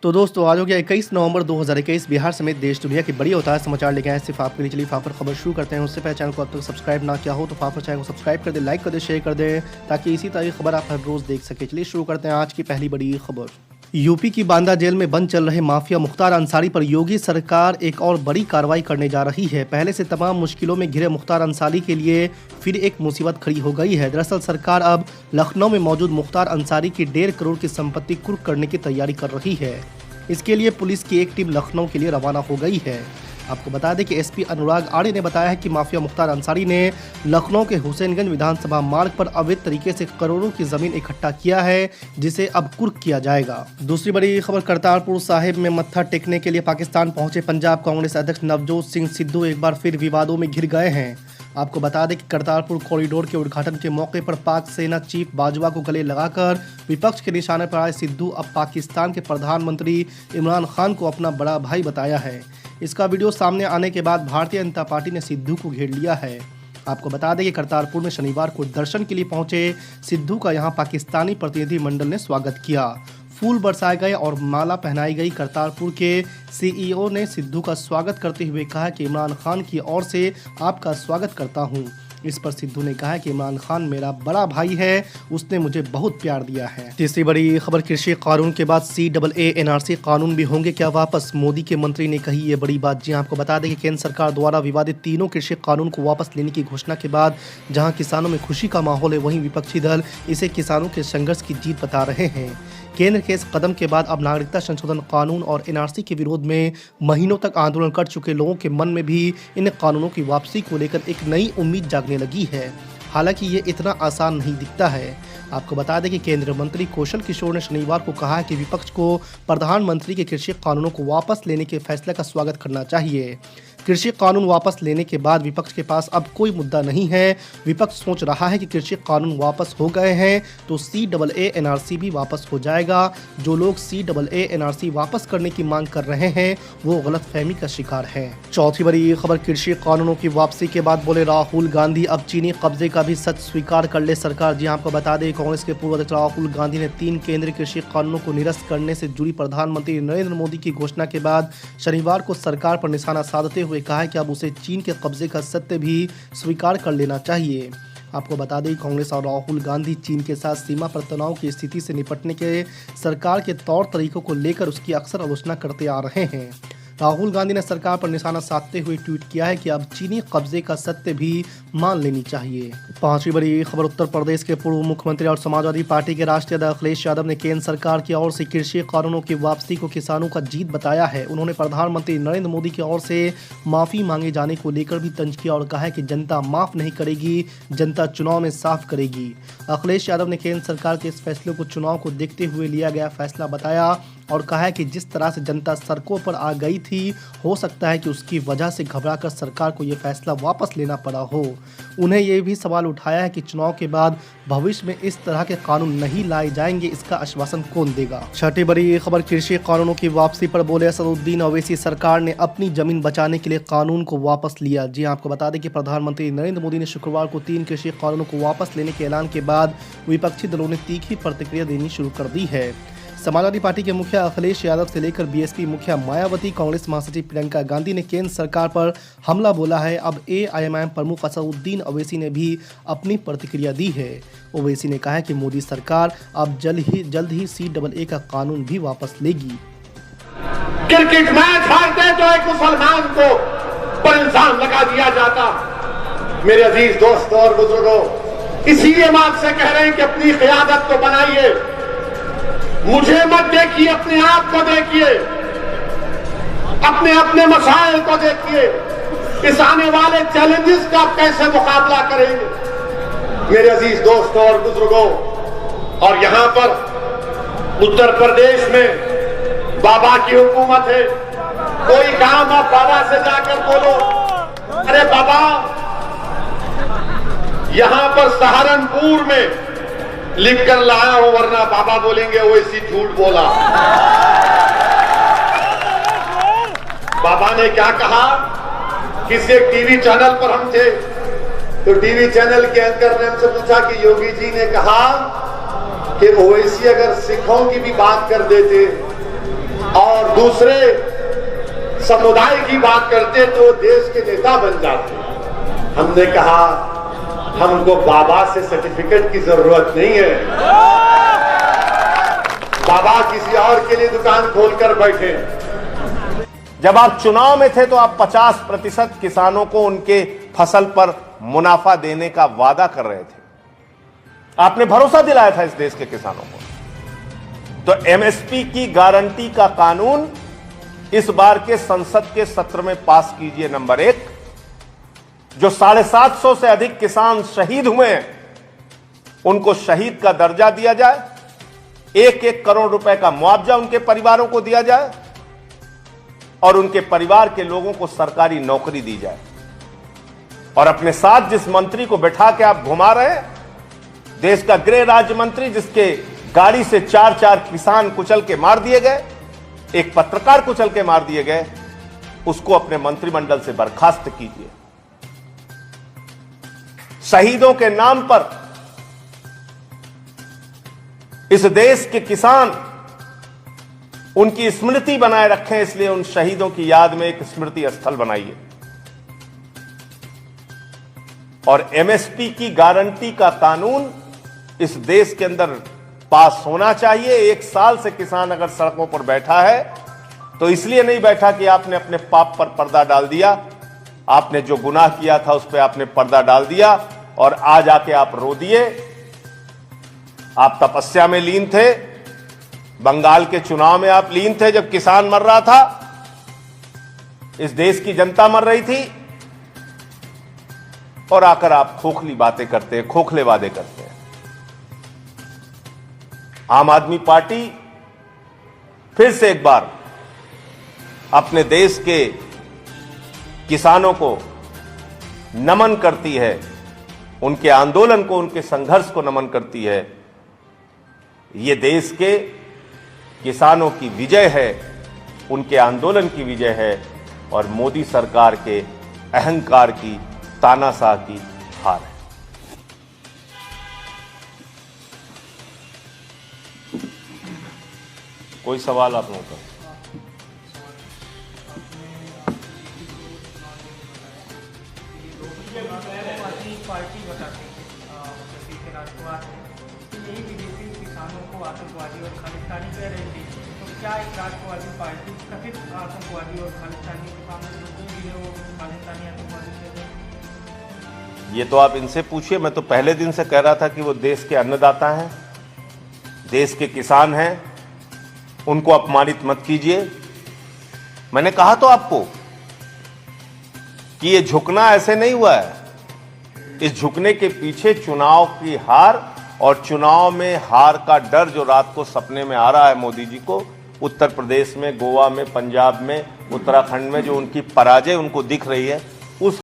तो दोस्तों आज हो गया 21 नवंबर 2021। बिहार समेत देश दुनिया की बड़ी अवतार समाचार लेके आए सिर्फ आपके लिए। चलिए फाफर खबर शुरू करते हैं। उससे पहले चैनल को अब तक सब्सक्राइब ना किया हो तो फाफर चैनल को सब्सक्राइब कर दे, लाइक कर दे, शेयर कर दे ताकि इसी तरह की खबर आप हर रोज देख सके। चलिए शुरू करते हैं आज की पहली बड़ी खबर। यूपी की बांदा जेल में बंद चल रहे माफिया मुख्तार अंसारी पर योगी सरकार एक और बड़ी कार्रवाई करने जा रही है। पहले से तमाम मुश्किलों में घिरे मुख्तार अंसारी के लिए फिर एक मुसीबत खड़ी हो गई है। दरअसल सरकार अब लखनऊ में मौजूद मुख्तार अंसारी की 1.5 करोड़ की संपत्ति कुर्क करने की तैयारी कर रही है। इसके लिए पुलिस की एक टीम लखनऊ के लिए रवाना हो गई है। आपको बता दें कि एसपी अनुराग आर्य ने बताया है कि माफिया मुख्तार अंसारी ने लखनऊ के हुसैनगंज विधानसभा मार्ग पर अवैध तरीके से करोड़ों की जमीन इकट्ठा किया है, जिसे अब कुर्क किया जाएगा। दूसरी बड़ी खबर, करतारपुर साहिब में मत्था टेकने के लिए पाकिस्तान पहुंचे पंजाब कांग्रेस अध्यक्ष नवजोत सिंह सिद्धू एक बार फिर विवादों में घिर गए हैं। आपको बता दें कि करतारपुर कॉरिडोर के उद्घाटन के मौके पर पाक सेना चीफ बाजवा को गले लगाकर विपक्ष के निशाने पर आए सिद्धू अब पाकिस्तान के प्रधानमंत्री इमरान खान को अपना बड़ा भाई बताया है। इसका वीडियो सामने आने के बाद भारतीय जनता पार्टी ने सिद्धू को घेर लिया है। आपको बता दें कि करतारपुर में शनिवार को दर्शन के लिए पहुंचे सिद्धू का यहां पाकिस्तानी प्रतिनिधि मंडल ने स्वागत किया। फूल बरसाए गए और माला पहनाई गई। करतारपुर के सीईओ ने सिद्धू का स्वागत करते हुए कहा कि इमरान खान की ओर से आपका स्वागत करता हूं। इस पर सिद्धू ने कहा कि इमरान खान मेरा बड़ा भाई है, उसने मुझे बहुत प्यार दिया है। तीसरी बड़ी खबर, कृषि कानून के बाद CAA NRC कानून भी होंगे क्या वापस, मोदी के मंत्री ने कही ये बड़ी बात। जी आपको बता दें कि केंद्र सरकार द्वारा विवादित तीनों कृषि कानून को वापस लेने की घोषणा के बाद जहां किसानों में खुशी का माहौल है, वहीं विपक्षी दल इसे किसानों के संघर्ष की जीत बता रहे हैं। केंद्र के इस कदम के बाद अब नागरिकता संशोधन कानून और NRC के विरोध में महीनों तक आंदोलन कर चुके लोगों के मन में भी इन कानूनों की वापसी को लेकर एक नई उम्मीद जागने लगी है। हालांकि ये इतना आसान नहीं दिखता है। आपको बता दें कि केंद्रीय मंत्री कौशल किशोर ने शनिवार को कहा कि विपक्ष को प्रधानमंत्री के कृषि कानूनों को वापस लेने के फैसले का स्वागत करना चाहिए। कृषि कानून वापस लेने के बाद विपक्ष के पास अब कोई मुद्दा नहीं है। विपक्ष सोच रहा है कि कृषि कानून वापस हो गए हैं तो CAA NRC भी वापस हो जाएगा। जो लोग CAA NRC वापस करने की मांग कर रहे हैं वो गलतफहमी का शिकार हैं। चौथी बड़ी खबर, कृषि कानूनों की वापसी के बाद बोले राहुल गांधी अब चीनी कब्जे का भी सच स्वीकार कर ले सरकार। जी आपको बता दें कांग्रेस के पूर्व अध्यक्ष राहुल गांधी ने 3 केंद्रीय कृषि कानूनों को निरस्त करने से जुड़ी प्रधानमंत्री नरेंद्र मोदी की घोषणा के बाद शनिवार को सरकार पर निशाना साधते हुए कहा है कि अब उसे चीन के कब्जे का सत्य भी स्वीकार कर लेना चाहिए। आपको बता दें कांग्रेस और राहुल गांधी चीन के साथ सीमा पर तनाव की स्थिति से निपटने के सरकार के तौर तरीकों को लेकर उसकी अक्सर आलोचना करते आ रहे हैं। राहुल गांधी ने सरकार पर निशाना साधते हुए ट्वीट किया है कि अब चीनी कब्जे का सत्य भी मान लेनी चाहिए। पांचवी बड़ी खबर, उत्तर प्रदेश के पूर्व मुख्यमंत्री और समाजवादी पार्टी के राष्ट्रीय अध्यक्ष अखिलेश यादव ने केंद्र सरकार की ओर से कृषि कानूनों की वापसी को किसानों का जीत बताया है। उन्होंने प्रधानमंत्री नरेंद्र मोदी की ओर से माफी मांगे जाने को लेकर भी तंज किया और कहा है कि जनता माफ नहीं करेगी, जनता चुनाव में साफ करेगी। अखिलेश यादव ने केंद्र सरकार के इस फैसले को चुनाव को देखते हुए लिया गया फैसला बताया और कहा है कि जिस तरह से जनता सड़कों पर आ गई थी, हो सकता है कि उसकी वजह से घबराकर सरकार को यह फैसला वापस लेना पड़ा हो। उन्हें यह भी सवाल उठाया है कि चुनाव के बाद भविष्य में इस तरह के कानून नहीं लाए जाएंगे, इसका आश्वासन कौन देगा। छठी बड़ी खबर, कृषि कानूनों की वापसी पर बोले असदुद्दीन ओवैसी सरकार ने अपनी जमीन बचाने के लिए कानून को वापस लिया। जी आपको बता दें कि प्रधानमंत्री नरेंद्र मोदी ने शुक्रवार को 3 कृषि कानूनों को वापस लेने के ऐलान के बाद विपक्षी दलों ने तीखी प्रतिक्रिया देनी शुरू कर दी है। समाजवादी पार्टी के मुखिया अखिलेश यादव से लेकर BSP मुखिया मायावती, कांग्रेस महासचिव प्रियंका गांधी ने केंद्र सरकार पर हमला बोला है। अब AIMIM प्रमुख असदुद्दीन ओवैसी ने भी अपनी प्रतिक्रिया दी है। ओवैसी ने कहा है कि मोदी सरकार अब जल्द ही CAA का कानून भी वापस लेगी। क्रिकेट मैच हारते तो एक मुसलमान को पर इल्जाम लगा दिया जाता। मेरे अजीज दोस्तों और बुजुर्गों, इसीलिए हम आपसे कह रहे हैं कि अपनी क़यादत को बनाइए, मुझे मत देखिए, अपने आप को देखिए, अपने मसाइल को देखिए, इस आने वाले चैलेंजेस का आप कैसे मुकाबला करेंगे। मेरे अजीज दोस्तों और बुजुर्गों, और यहां पर उत्तर प्रदेश में बाबा की हुकूमत है। कोई काम आप बाबा से जाकर बोलो, अरे बाबा, यहां पर सहारनपुर में लिख कर लाया हो, वरना बाबा बोलेंगे वो इसी झूठ बोला। बाबा ने क्या कहा, किसी एक टीवी चैनल पर हम थे तो टीवी चैनल के एंकर ने हमसे पूछा कि योगी जी ने कहा कि ओवैसी अगर सिखों की भी बात कर देते दूसरे समुदाय की बात करते तो देश के नेता बन जाते। हमने कहा हमको बाबा से सर्टिफिकेट की जरूरत नहीं है, बाबा किसी और के लिए दुकान खोलकर बैठे। जब आप चुनाव में थे तो आप 50% किसानों को उनके फसल पर मुनाफा देने का वादा कर रहे थे। आपने भरोसा दिलाया था इस देश के किसानों को। तो एमएसपी की गारंटी का कानून इस बार के संसद के सत्र में पास कीजिए। नंबर 1, जो 750 से अधिक किसान शहीद हुए हैं उनको शहीद का दर्जा दिया जाए, 1-1 करोड़ रुपए का मुआवजा उनके परिवारों को दिया जाए और उनके परिवार के लोगों को सरकारी नौकरी दी जाए। और अपने साथ जिस मंत्री को बैठा के आप घुमा रहे हैं, देश का गृह राज्य मंत्री, जिसके गाड़ी से 4 किसान कुचल के मार दिए गए, एक पत्रकार कुचल के मार दिए गए, उसको अपने मंत्रिमंडल से बर्खास्त कीजिए। शहीदों के नाम पर इस देश के किसान उनकी स्मृति बनाए रखें, इसलिए उन शहीदों की याद में एक स्मृति स्थल बनाइए। और एमएसपी की गारंटी का कानून इस देश के अंदर पास होना चाहिए। 1 साल से किसान अगर सड़कों पर बैठा है तो इसलिए नहीं बैठा कि आपने अपने पाप पर पर्दा डाल दिया, आपने जो गुनाह किया था उस पर आपने पर्दा डाल दिया और आज आके आप रो दिए। आप तपस्या में लीन थे, बंगाल के चुनाव में आप लीन थे जब किसान मर रहा था, इस देश की जनता मर रही थी, और आकर आप खोखली बातें करते हैं, खोखले वादे करते हैं। आम आदमी पार्टी फिर से एक बार अपने देश के किसानों को नमन करती है, उनके आंदोलन को, उनके संघर्ष को नमन करती है। ये देश के किसानों की विजय है, उनके आंदोलन की विजय है और मोदी सरकार के अहंकार की, तानाशाह की हार है। कोई सवाल आप लोगों का? पार्टी बताते हैं राष्ट्रवाद यही विदेशी किसानों को आतंकवादी और खालिस्तानी कह रहे थे, तो क्या एक राष्ट्रवादी पार्टी कथित आतंकवादी और खालिस्तानी के सामने जो भी है वो खालिस्तानी आतंकवादी कह रहे हैं? ये तो आप इनसे पूछिए। मैं तो पहले दिन से कह रहा था कि वो देश के अन्नदाता हैं, देश के किसान हैं, उनको अपमानित मत कीजिए। मैंने कहा तो आपको कि ये झुकना ऐसे नहीं हुआ है, इस झुकने के पीछे चुनाव की हार और चुनाव में हार का डर जो रात को सपने में आ रहा है मोदी जी को, उत्तर प्रदेश में, गोवा में, पंजाब में, उत्तराखंड में जो उनकी पराजय उनको दिख रही है, उस